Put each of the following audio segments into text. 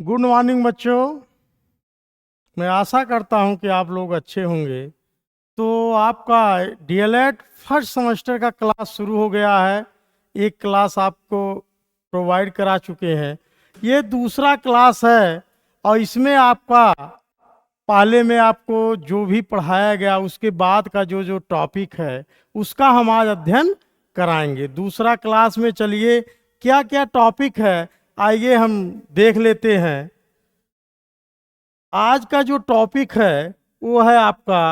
Good morning बच्चों। मैं आशा करता हूं कि आप लोग अच्छे होंगे। तो आपका डीएलएड फर्स्ट सेमेस्टर का क्लास शुरू हो गया है। एक क्लास आपको प्रोवाइड करा चुके हैं, ये दूसरा क्लास है। और इसमें आपका पहले में आपको जो भी पढ़ाया गया उसके बाद का जो जो टॉपिक है उसका हम आज अध्ययन कराएंगे। दूसरा क्लास में चलिए क्या क्या टॉपिक है आइए हम देख लेते हैं। आज का जो टॉपिक है वो है आपका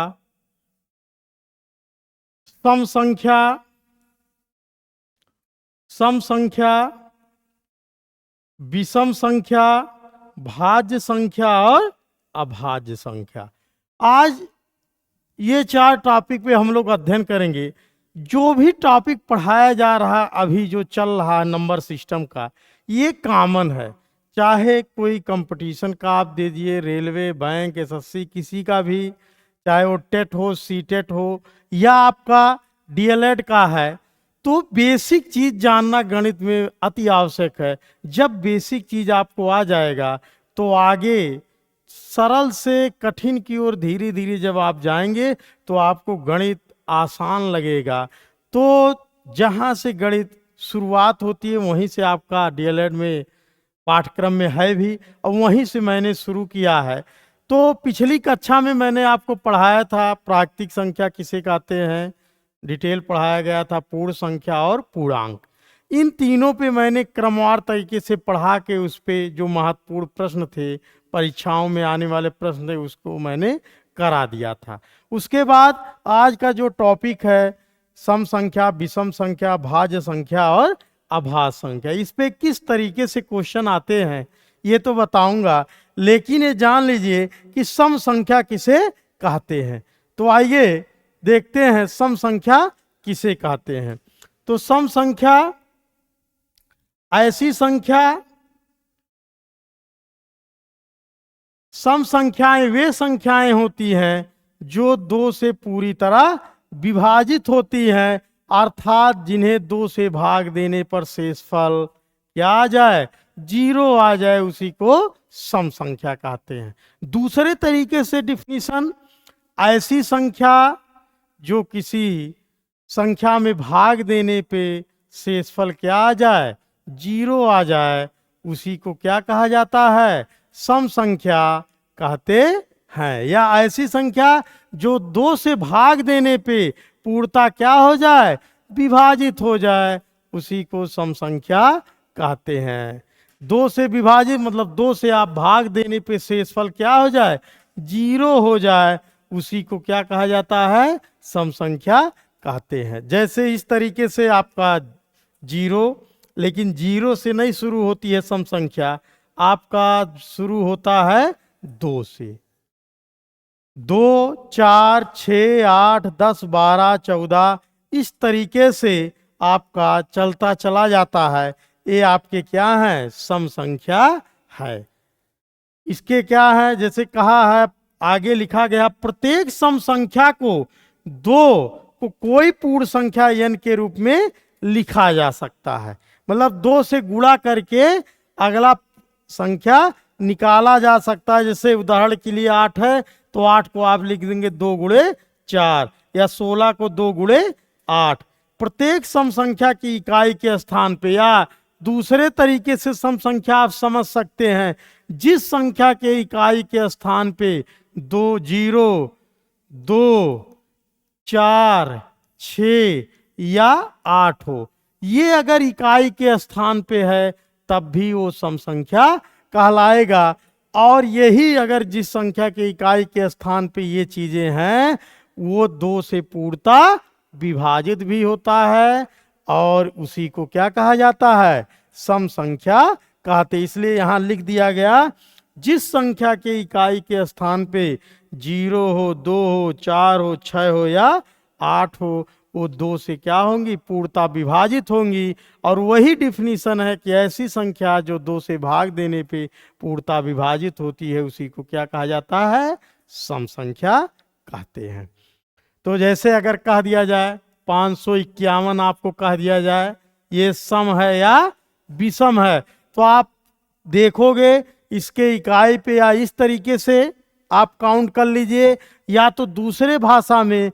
सम संख्या, सम संख्या, विषम संख्या, भाज्य संख्या और अभाज्य संख्या। आज ये चार टॉपिक पे हम लोग अध्ययन करेंगे। जो भी टॉपिक पढ़ाया जा रहा अभी जो चल रहा नंबर सिस्टम का, ये कॉमन है। चाहे कोई कंपटीशन का आप दे दिए, रेलवे, बैंक, एसएससी, किसी का भी, चाहे वो टेट हो, सीटेट हो या आपका डीएलएड का है, तो बेसिक चीज जानना गणित में अति आवश्यक है। जब बेसिक चीज आपको आ जाएगा तो आगे सरल से कठिन की ओर धीरे धीरे जब आप जाएंगे तो आपको गणित आसान लगेगा। तो जहाँ से गणित शुरुआत होती है वहीं से आपका डीएलएड में पाठ्यक्रम में है भी, और वहीं से मैंने शुरू किया है। तो पिछली कक्षा में मैंने आपको पढ़ाया था प्राकृतिक संख्या किसे कहते हैं, डिटेल पढ़ाया गया था पूर्ण संख्या और पूर्णांक। इन तीनों पे मैंने क्रमवार तरीके से पढ़ा के उस पे जो महत्वपूर्ण प्रश्न थे, परीक्षाओं में आने वाले प्रश्न थे, उसको मैंने करा दिया था। उसके बाद आज का जो टॉपिक है सम संख्या, विषम संख्या, भाज्य संख्या और अभाज्य संख्या, इस पे किस तरीके से क्वेश्चन आते हैं ये तो बताऊंगा, लेकिन ये जान लीजिए कि सम संख्या किसे कहते हैं। तो आइए देखते हैं सम संख्या किसे कहते हैं। तो सम संख्या ऐसी संख्या, सम संख्याएं वे संख्याएं होती हैं जो दो से पूरी तरह विभाजित होती हैं, अर्थात जिन्हें दो से भाग देने पर शेषफल क्या आ जाए, जीरो आ जाए, उसी को सम संख्या कहते हैं। दूसरे तरीके से डिफिनीशन, ऐसी संख्या जो किसी संख्या में भाग देने पे शेषफल क्या आ जाए, जीरो आ जाए, उसी को क्या कहा जाता है, सम संख्या कहते हैं। या ऐसी संख्या जो दो से भाग देने पे पूर्णता क्या हो जाए, विभाजित हो जाए, उसी को सम संख्या कहते हैं। दो से विभाजित मतलब दो से आप भाग देने पे शेषफल क्या हो जाए, जीरो हो जाए, उसी को क्या कहा जाता है, सम संख्या कहते हैं। जैसे इस तरीके से आपका जीरो, लेकिन जीरो से नहीं शुरू होती है सम संख्या, आपका शुरू होता है दो से। 2, 4, 6, 8, 10, 12, 14 इस तरीके से आपका चलता चला जाता है। ये आपके क्या है, सम संख्या है। इसके क्या है, जैसे कहा है आगे लिखा गया, प्रत्येक सम संख्या को दो को कोई पूर्ण संख्या n के रूप में लिखा जा सकता है। मतलब दो से गुणा करके अगला संख्या निकाला जा सकता है। जैसे उदाहरण के लिए 8 है तो 8 को आप लिख देंगे 2 गुणे 4, या 16 को 2 गुणे 8। प्रत्येक सम संख्या की इकाई के स्थान पे, या दूसरे तरीके से सम संख्या आप समझ सकते हैं, जिस संख्या के इकाई के स्थान पे 2, 0, 2, 4, 6 या 8 हो, ये अगर इकाई के स्थान पे है तब भी वो सम संख्या कहलाएगा। और यही अगर जिस संख्या के इकाई के स्थान पे ये चीजें हैं वो दो से पूर्णता विभाजित भी होता है, और उसी को क्या कहा जाता है, सम संख्या कहते। इसलिए यहां लिख दिया गया, जिस संख्या के इकाई के स्थान पे 0 हो, 2 हो, 4 हो, 6 हो या 8 हो, वो दो से क्या होंगी, पूर्णता विभाजित होंगी। और वही डिफिनीशन है कि ऐसी संख्या जो दो से भाग देने पे पूर्णता विभाजित होती है, उसी को क्या कहा जाता है, सम संख्या कहते हैं। तो जैसे अगर कह दिया जाए 551 आपको कह दिया जाए ये सम है या विषम है, तो आप देखोगे इसके इकाई पे या इस तरीके से आप काउंट कर लीजिए, या तो दूसरे भाषा में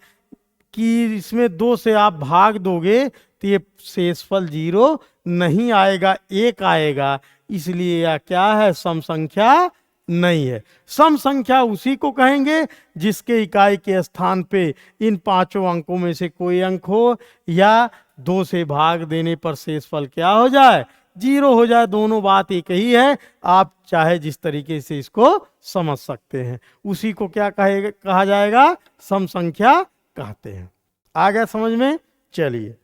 कि इसमें 2 से आप भाग दोगे तो ये शेषफल 0 नहीं आएगा, 1 आएगा। इसलिए यह क्या है, सम संख्या नहीं है। सम संख्या उसी को कहेंगे जिसके इकाई के स्थान पे इन 5 अंकों में से कोई अंक हो, या 2 से भाग देने पर शेषफल क्या हो जाए, 0 हो जाए। दोनों बात एक ही है, आप चाहे जिस तरीके से इसको समझ सकते हैं, उसी को क्या कहा जाएगा, सम संख्या कहते हैं। आ गया समझ में? चलिए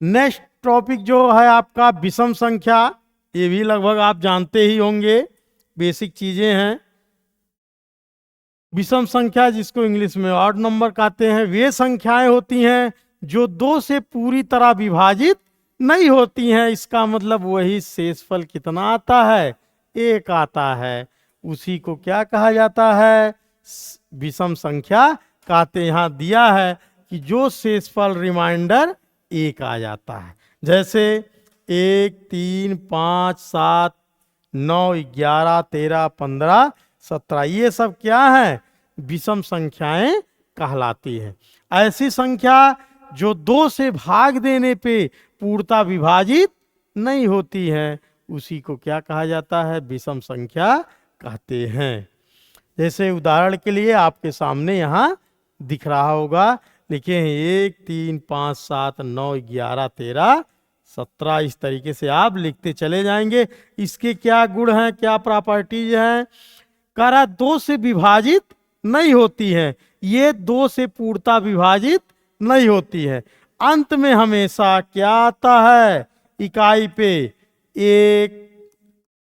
नेक्स्ट टॉपिक जो है आपका विषम संख्या। ये भी लगभग आप जानते ही होंगे, बेसिक चीजें हैं। विषम संख्या जिसको इंग्लिश में ऑड नंबर कहते हैं, वे संख्याएं होती हैं जो 2 से पूरी तरह विभाजित नहीं होती हैं। इसका मतलब वही शेषफल कितना आता है, 1 आता है। उसी को क्या कहा जाता है, विषम संख्या कहते हैं। यहाँ दिया है कि जो शेषफल रिमाइंडर 1 आ जाता है, जैसे 1, 3, 5, 7, 9, 11, 13, 15, 17, ये सब क्या है, विषम संख्याएं कहलाती है। ऐसी संख्या जो 2 से भाग देने पे पूर्णतः विभाजित नहीं होती है, उसी को क्या कहा जाता है, विषम संख्या कहते हैं। जैसे उदाहरण के लिए आपके सामने यहाँ दिख रहा होगा, लिखे हैं 1, 3, 5, 7, 9, 11, 13, 17, इस तरीके से आप लिखते चले जाएंगे। इसके क्या गुण हैं, क्या प्रॉपर्टीज हैं, कह रहा 2 से विभाजित नहीं होती है, ये 2 से पूर्णतः विभाजित नहीं होती है। अंत में हमेशा क्या आता है, इकाई पे 1,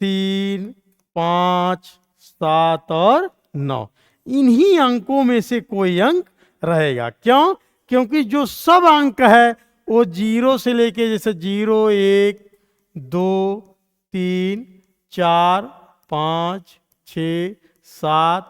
3, 5, 7 और 9, इन्हीं अंकों में से कोई अंक रहेगा। क्यों? क्योंकि जो सब अंक है वो 0 से लेके, जैसे 0, 1, 2, 3, 4, 5, 6, 7,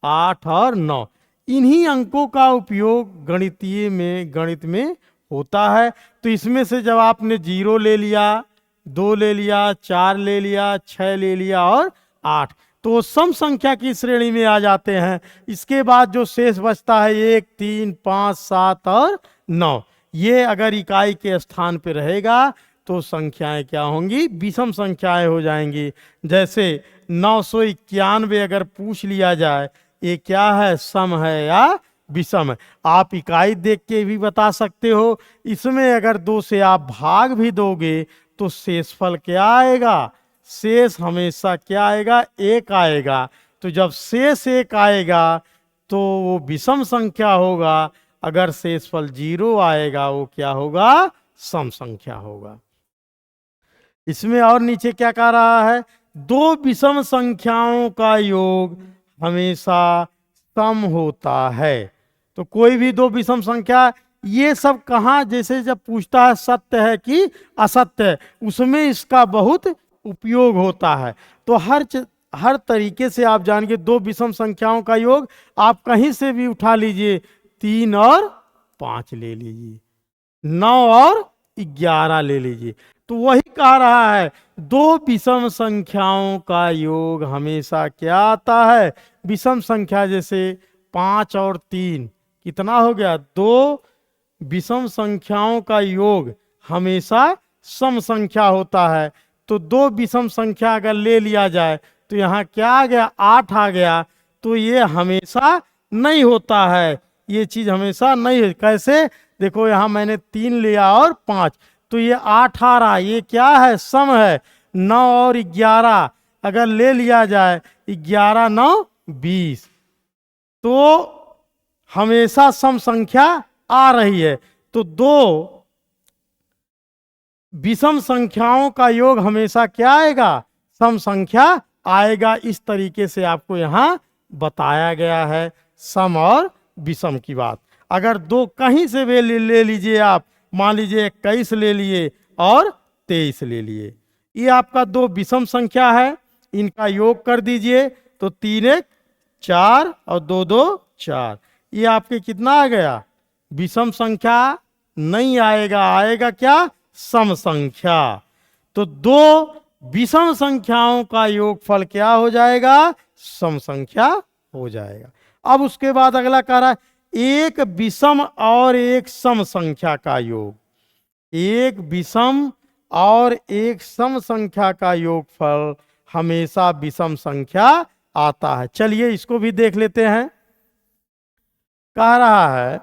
8 और 9, इन्हीं अंकों का उपयोग गणित में होता है। तो इसमें से जब आपने 0 ले लिया, 2 ले लिया, 4 ले लिया, 6 ले लिया और 8, तो सम संख्या की श्रेणी में आ जाते हैं। इसके बाद जो शेष बचता है 1, 3, 5, 7 और 9, ये अगर इकाई के स्थान पे रहेगा तो संख्याएं क्या होंगी, विषम संख्याएं हो जाएंगी। जैसे 991 अगर पूछ लिया जाए, ये क्या है, सम है या विषम है? आप इकाई देख के भी बता सकते हो। इसमें अगर 2 से आप भाग भी दोगे तो शेषफल क्या आएगा, शेष हमेशा क्या आएगा, 1 आएगा। तो जब शेष 1 आएगा तो वो विषम संख्या होगा। अगर शेषफल 0 आएगा वो क्या होगा, सम संख्या होगा। इसमें और नीचे क्या कह रहा है, 2 विषम संख्याओं का योग हमेशा सम होता है। तो कोई भी 2 विषम संख्या, ये सब कहाँ, जैसे जब पूछता है सत्य है कि असत्य है, उसमें इसका बहुत उपयोग होता है। तो हर तरीके से आप जानिए 2 विषम संख्याओं का योग आप कहीं से भी उठा लीजिए, 3 और 5 ले लीजिए, 9 और 11 ले लीजिए, तो वही कह रहा है 2 विषम संख्याओं का योग हमेशा क्या आता है, विषम संख्या। जैसे 5 और 3 कितना हो गया, 2 विषम संख्याओं का योग हमेशा सम संख्या होता है। तो 2 विषम संख्या अगर ले लिया जाए तो यहाँ क्या आ गया, 8 आ गया। तो ये हमेशा नहीं होता है, ये चीज हमेशा नहीं है। कैसे, देखो यहाँ मैंने 3 लिया और 5, तो ये 8 आ रहा, ये क्या है, सम है। 9 और 11 अगर ले लिया जाए, 11, 9, 20, तो हमेशा सम संख्या आ रही है। तो 2 विषम संख्याओं का योग हमेशा क्या आएगा, सम संख्या आएगा। इस तरीके से आपको यहाँ बताया गया है सम और विषम की बात। अगर 2 कहीं से भी ले लीजिए आप, मान लीजिए 21 ले लिए और 23 ले लिए, ये आपका 2 विषम संख्या है, इनका योग कर दीजिए तो 3, 1, 4 और 2, 2, 4, ये आपके कितना आ गया, विषम संख्या नहीं आएगा, आएगा क्या, सम संख्या। तो 2 विषम संख्याओं का योगफल क्या हो जाएगा? सम संख्या हो जाएगा। अब उसके बाद अगला कह रहा है एक विषम और एक सम संख्या का योग। एक विषम और एक सम संख्या का योगफल हमेशा विषम संख्या आता है। चलिए इसको भी देख लेते हैं। कह रहा है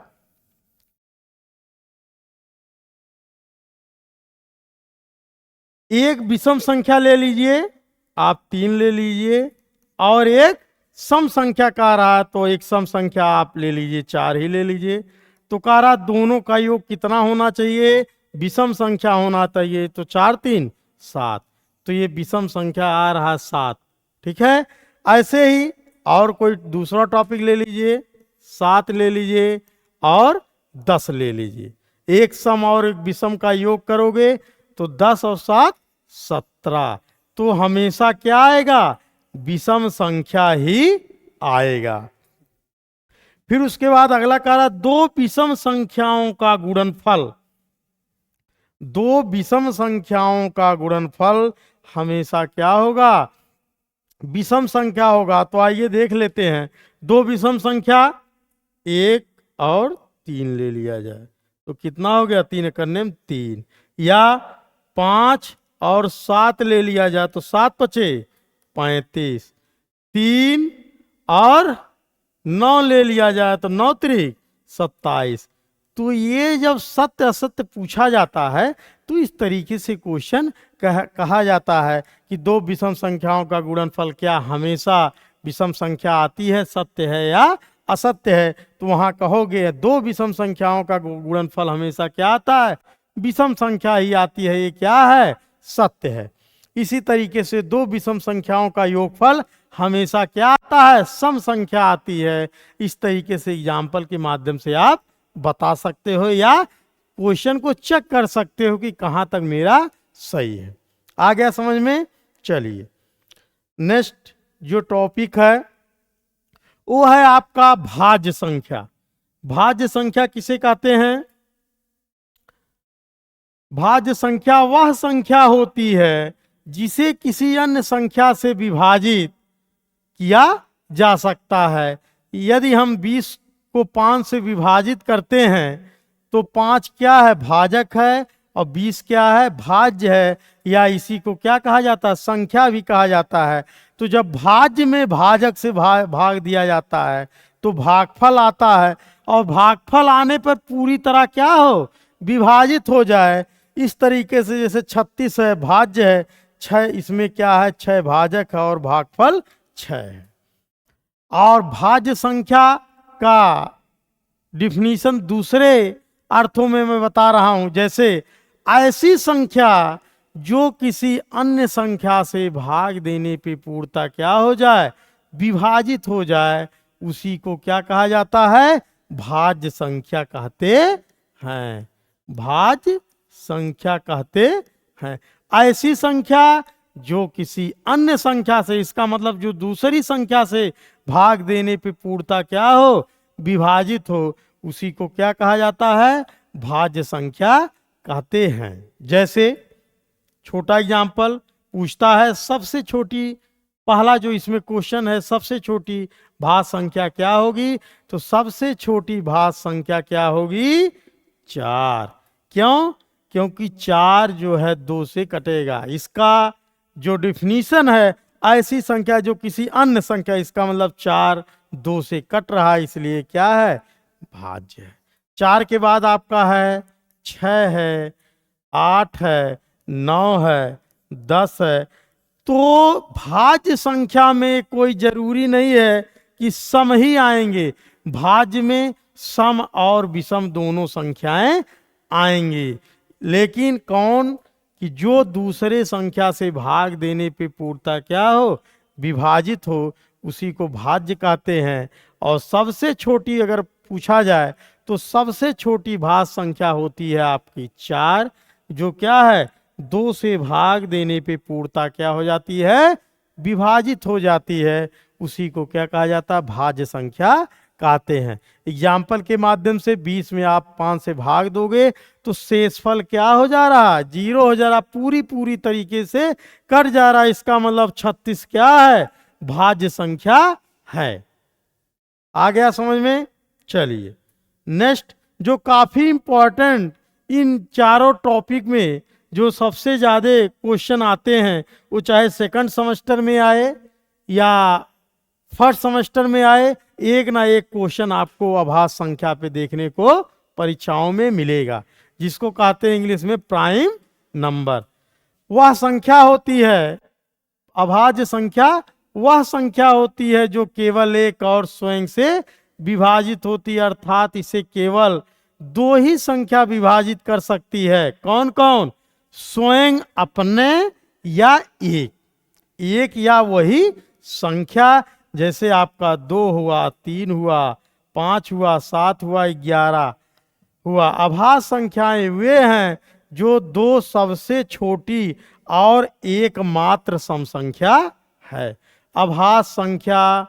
एक विषम संख्या ले लीजिए, आप 3 ले लीजिए, और एक सम संख्या कह रहा है तो एक सम संख्या आप ले लीजिए, 4 ही ले लीजिए। तो कह रहा दोनों का योग कितना होना चाहिए? विषम संख्या होना चाहिए। तो 4 3 7, तो ये विषम संख्या आ रहा 7। ठीक है, ऐसे ही और कोई दूसरा टॉपिक ले लीजिए, 7 ले लीजिए और 10 ले लीजिए। एक सम और एक विषम का योग करोगे तो 10 और 7 17, तो हमेशा क्या आएगा? विषम संख्या ही आएगा। फिर उसके बाद अगला कह रहा दो विषम संख्याओं का गुणनफल। दो विषम संख्याओं का गुणनफल हमेशा क्या होगा? विषम संख्या होगा। तो आइए देख लेते हैं। दो विषम संख्या 1 और 3 ले लिया जाए तो कितना हो गया? 3 करने में 3। या 5 और 7 ले लिया जाए तो 7 बचे 35। 3 और 9 ले लिया जाए तो 9 त्रिक 27। तो ये जब सत्य असत्य पूछा जाता है तो इस तरीके से क्वेश्चन कहा जाता है कि दो विषम संख्याओं का गुणनफल क्या हमेशा विषम संख्या आती है, सत्य है या असत्य है? तो वहां कहोगे दो विषम संख्याओं का गुणनफल हमेशा क्या आता है? विषम संख्या ही आती है। ये क्या है? सत्य है। इसी तरीके से दो विषम संख्याओं का योगफल हमेशा क्या आता है? सम संख्या आती है। इस तरीके से एग्जाम्पल के माध्यम से आप बता सकते हो या क्वेश्चन को चेक कर सकते हो कि कहां तक मेरा सही है। आ गया समझ में? चलिए नेक्स्ट जो टॉपिक है वो है आपका भाज्य संख्या। भाज्य संख्या किसे कहते हैं? भाज्य संख्या वह संख्या होती है जिसे किसी अन्य संख्या से विभाजित किया जा सकता है। यदि हम 20 को 5 से विभाजित करते हैं तो 5 क्या है? भाजक है, और 20 क्या है? भाज्य है, या इसी को क्या कहा जाता है? संख्या भी कहा जाता है। तो जब भाज्य में भाजक से भाग दिया जाता है तो भागफल आता है, और भागफल आने पर पूरी तरह क्या हो? विभाजित हो जाए। इस तरीके से जैसे 36 है भाज्य है, 6 इसमें क्या है? 6 भाजक है और भागफल 6 है। और भाज्य संख्या का डिफिनीशन दूसरे अर्थों में मैं बता रहा हूं। जैसे ऐसी संख्या जो किसी अन्य संख्या से भाग देने पे पूर्णतः क्या हो जाए? विभाजित हो जाए, उसी को क्या कहा जाता है? भाज्य संख्या कहते हैं। भाज्य संख्या कहते हैं। ऐसी संख्या जो किसी अन्य संख्या से, इसका मतलब जो दूसरी संख्या से भाग देने पे पूर्णतः क्या हो? विभाजित हो, उसी को क्या कहा जाता है? भाज्य संख्या कहते हैं। जैसे छोटा एग्जाम्पल पूछता है सबसे छोटी, पहला जो इसमें क्वेश्चन है सबसे छोटी भाज्य संख्या क्या होगी? तो सबसे छोटी भाज्य संख्या क्या होगी? 4। क्यों? क्योंकि 4 जो है 2 से कटेगा। इसका जो डिफिनीशन है ऐसी संख्या जो किसी अन्य संख्या, इसका मतलब 4 2 से कट रहा है, इसलिए क्या है? भाज्य है। 4 के बाद आपका है 6 है, 8 है, 9 है, 10 है। तो भाज्य संख्या में कोई जरूरी नहीं है कि सम ही आएंगे। भाज्य में सम और विषम दोनों संख्याएं आएंगी, लेकिन कौन? कि जो दूसरे संख्या से भाग देने पे पूर्णतः क्या हो? विभाजित हो, उसी को भाज्य कहते हैं। और सबसे छोटी अगर पूछा जाए तो सबसे छोटी भाज्य संख्या होती है आपकी 4, जो क्या है? 2 से भाग देने पे पूर्णतः क्या हो जाती है? विभाजित हो जाती है। उसी को क्या कहा जाता है? भाज्य संख्या कहते हैं। एग्जाम्पल के माध्यम से 20 में आप 5 से भाग दोगे तो शेषफल क्या हो जा रहा है, 0 हो जा रहा, पूरी तरीके से कट जा रहा है। इसका मतलब 36 क्या है, भाज्य संख्या है। आ गया समझ में? चलिए नेक्स्ट, जो काफी इंपॉर्टेंट इन चारों टॉपिक में जो सबसे ज्यादा क्वेश्चन आते हैं, वो चाहे सेकंड सेमेस्टर में आए या फर्स्ट सेमेस्टर में आए, एक ना एक क्वेश्चन आपको आभास संख्या पे देखने को परीक्षाओं में मिलेगा, जिसको कहते हैं इंग्लिश में प्राइम नंबर। वह संख्या होती है, अभाज्य संख्या वह संख्या होती है जो केवल एक और स्वयं से विभाजित होती है, अर्थात इसे केवल दो ही संख्या विभाजित कर सकती है। कौन कौन? स्वयं, अपने या एक या वही संख्या। जैसे आपका 2 हुआ, 3 हुआ, 5 हुआ, 7 हुआ, 11 हुआ। आभास संख्याएं वे हैं जो दो सबसे छोटी और एकमात्र सम संख्या है। आभास संख्या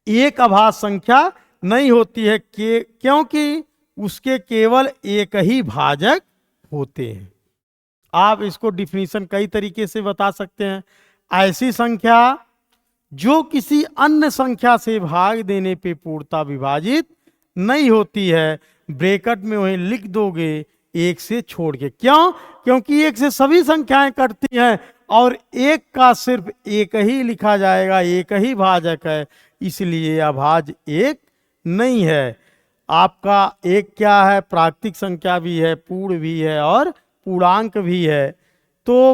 एक आभास संख्या नहीं होती है क्योंकि उसके केवल एक ही भाजक होते हैं। आप इसको डिफिनीशन कई तरीके से बता सकते हैं। ऐसी संख्या जो किसी अन्य संख्या से भाग देने पे पूर्णता विभाजित नहीं होती है, ब्रैकेट में वहीं लिख दोगे एक से छोड़ के। क्यों? क्योंकि एक से सभी संख्याएं कटती हैं और एक का सिर्फ एक ही लिखा जाएगा, एक ही भाजक है, इसलिए अभाज्य एक नहीं है। आपका एक क्या है? प्राकृतिक संख्या भी है, पूर्ण भी है और पूर्णांक भी है। तो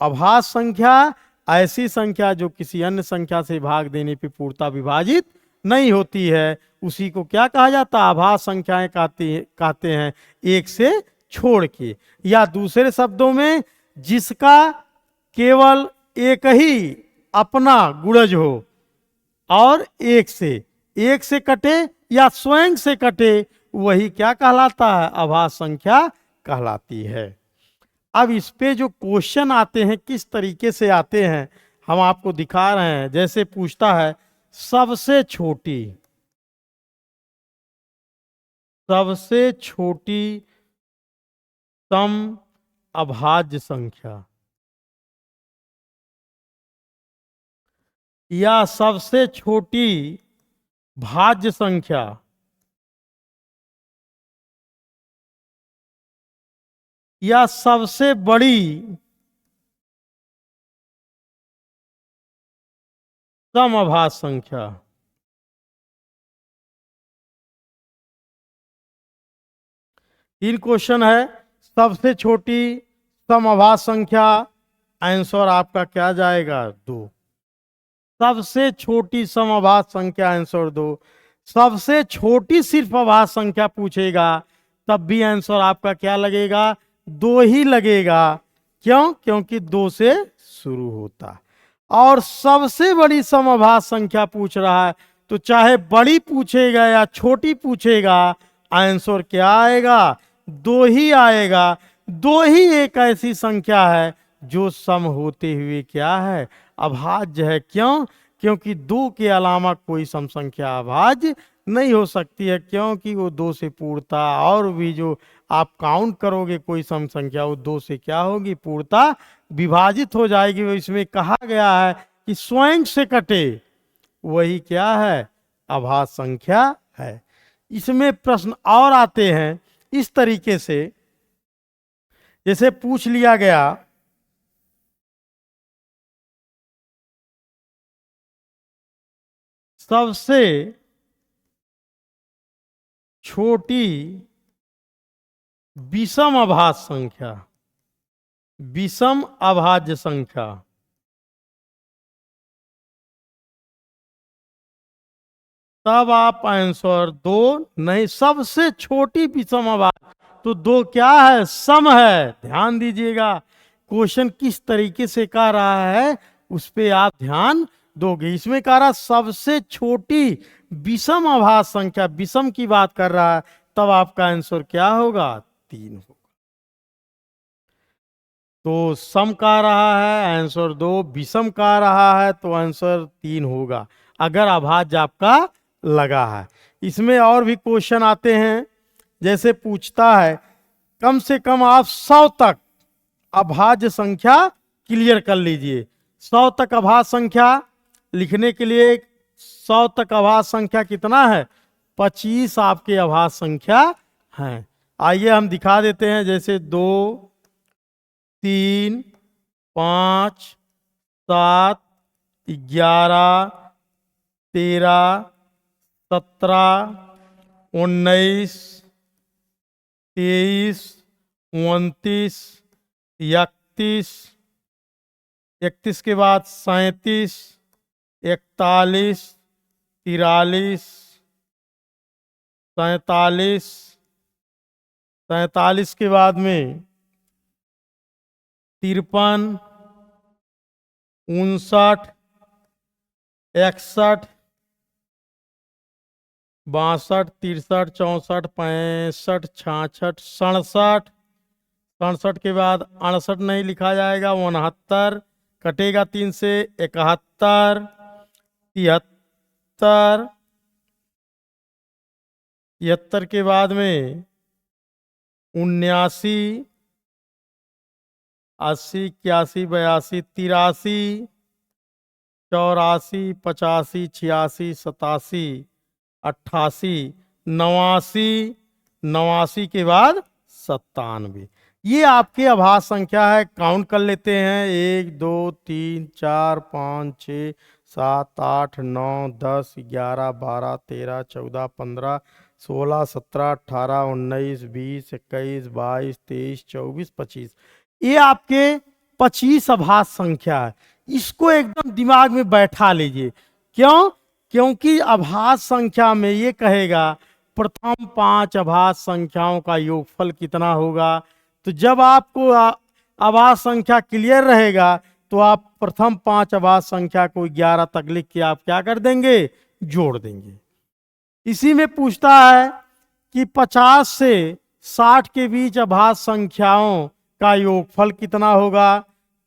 अभाज्य संख्या ऐसी संख्या जो किसी अन्य संख्या से भाग देने पे पूर्णता विभाजित नहीं होती है, उसी को क्या कहा जाता है? आभास संख्याएं कहते हैं, एक से छोड़ के। या दूसरे शब्दों में, जिसका केवल एक ही अपना गुणज हो और एक से कटे या स्वयं से कटे, वही क्या कहलाता है? आभास संख्या कहलाती है। अब इस पे जो क्वेश्चन आते हैं किस तरीके से आते हैं हम आपको दिखा रहे हैं। जैसे पूछता है सबसे छोटी सम अभाज्य संख्या या सबसे छोटी भाज्य संख्या या सबसे बड़ी समअभाज्य संख्या। तीन क्वेश्चन है। सबसे छोटी समअभाज्य संख्या, आंसर आपका क्या जाएगा? 2। सबसे छोटी समअभाज्य संख्या, आंसर 2। सबसे छोटी सिर्फ अभाज्य संख्या पूछेगा तब भी आंसर आपका क्या लगेगा? 2 ही लगेगा। क्यों? क्योंकि 2 से शुरू होता। और सबसे बड़ी समअभाज्य संख्या पूछ रहा है तो चाहे बड़ी पूछेगा या छोटी पूछेगा, आंसर क्या आएगा? 2 ही आएगा। 2 ही एक ऐसी संख्या है जो सम होते हुए क्या है? अभाज्य है। क्यों? क्योंकि 2 के अलावा कोई सम संख्या अभाज्य नहीं हो सकती है, क्योंकि वो 2 से पूर्णता, और भी जो आप काउंट करोगे कोई सम संख्या, वो 2 से क्या होगी? पूर्णता विभाजित हो जाएगी। वो इसमें कहा गया है कि स्वयं से कटे वही क्या है? अभाज्य संख्या है। इसमें प्रश्न और आते हैं इस तरीके से, जैसे पूछ लिया गया सबसे छोटी विषम अभाज्य संख्या, विषम अभाज्य संख्या, तब आप आंसर 2 नहीं, सबसे छोटी विषम अभाज्य, तो 2 क्या है? सम है। ध्यान दीजिएगा क्वेश्चन किस तरीके से कह रहा है, उस पे आप ध्यान दोगे। इसमें कह रहा सबसे छोटी विषम अभाज्य संख्या, विषम की बात कर रहा है, तब आपका आंसर क्या होगा? 3 होगा। तो सम कह रहा है, आंसर 2। विषम कह रहा है तो आंसर 3 होगा, अगर अभाज्य आपका लगा है। इसमें और भी क्वेश्चन आते हैं, जैसे पूछता है कम से कम आप 100 तक अभाज्य संख्या क्लियर कर लीजिए। 100 तक अभाज्य संख्या लिखने के लिए 100 तक अभाज्य संख्या कितना है? 25 आपके अभाज्य संख्या हैं। आइए हम दिखा देते हैं, जैसे 2, 3, 5, 7, 11, 13, 17, 19, 23, 29, 31, 31 के बाद 37, 41, 43, 47, 47 के बाद में 53, 59, 61, 62, 63, 64, 65, 66, 67, 67 के बाद 68 नहीं लिखा जाएगा, 69 कटेगा 3 से, 71, 73, 73 के बाद में 79, 80, 81, 82, 83, 84, 85, 86, 87, 88, 89, 89 के बाद 97। ये आपके अभाज्य संख्या है। काउंट कर लेते हैं, 1, 2, 3, 4, 5, 6, 7, 8, 9, 10, 11, 12, 13, 14, 15, 16, 17, 18, 19, 20, 21, 22, 23, 24, 25। ये आपके 25 अभाज्य संख्या है। इसको एकदम दिमाग में बैठा लीजिए। क्यों? क्योंकि अभाज्य संख्या में ये कहेगा प्रथम 5 अभाज्य संख्याओं का योगफल कितना होगा। तो जब आपको अभाज्य संख्या क्लियर रहेगा तो आप प्रथम 5 अभाज्य संख्या को 11 तक लिख के आप क्या कर देंगे? जोड़ देंगे। इसी में पूछता है कि 50 से 60 के बीच अभाज्य संख्याओं का योगफल कितना होगा।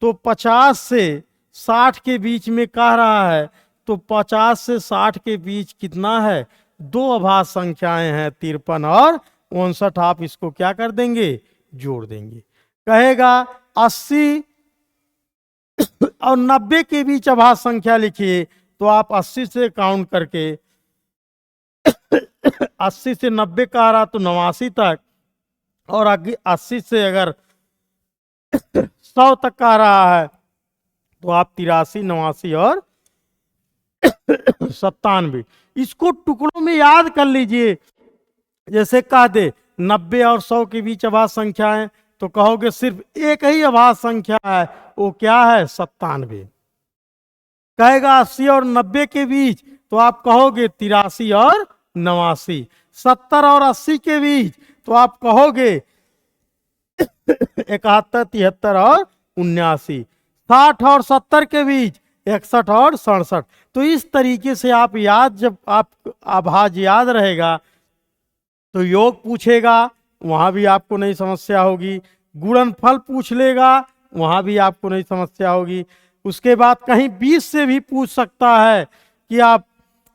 तो 50 से 60 के बीच में कह रहा है, तो 50 से 60 के बीच कितना है? 2 अभाज्य संख्याएं हैं, 53 और 59। आप इसको क्या कर देंगे? जोड़ देंगे। कहेगा 80 और 90 के बीच अभाज्य संख्या लिखिए, तो आप 80 से काउंट करके 80 से 90 का आ रहा तो 89 तक, और 80 से अगर 100 तक का आ रहा है तो आप 83, 89 और 97। इसको टुकड़ों में याद कर लीजिए। जैसे कह दे 90 और 100 के बीच अभाज्य संख्या है, तो कहोगे सिर्फ एक ही अभाज्य संख्या है, वो क्या है? 97। कहेगा 80 और 90 के बीच, तो आप कहोगे 83 और 89। 70 और 80 के बीच, तो आप कहोगे 71, 73 और 79। 60 और 70 के बीच 61 और 67। तो इस तरीके से आप याद, जब आप अभाज्य याद रहेगा तो योग पूछेगा, वहां भी आपको नहीं समस्या होगी। गुणनफल पूछ लेगा, वहां भी आपको नहीं समस्या होगी। उसके बाद कहीं 20 से भी पूछ सकता है कि आप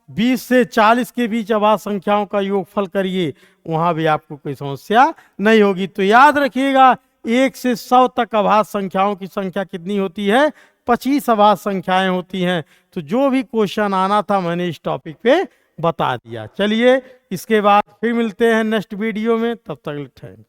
20 से 40 के बीच अभाज्य संख्याओं का योगफल करिए, वहां भी आपको कोई समस्या नहीं होगी। तो याद रखिएगा, 1 से 100 तक अभाज्य संख्याओं की संख्या कितनी होती है? 25 अभाज्य संख्याएं होती हैं। तो जो भी क्वेश्चन आना था मैंने इस टॉपिक पे बता दिया। चलिए, इसके बाद फिर मिलते हैं नेक्स्ट वीडियो में, तब तक थैंक।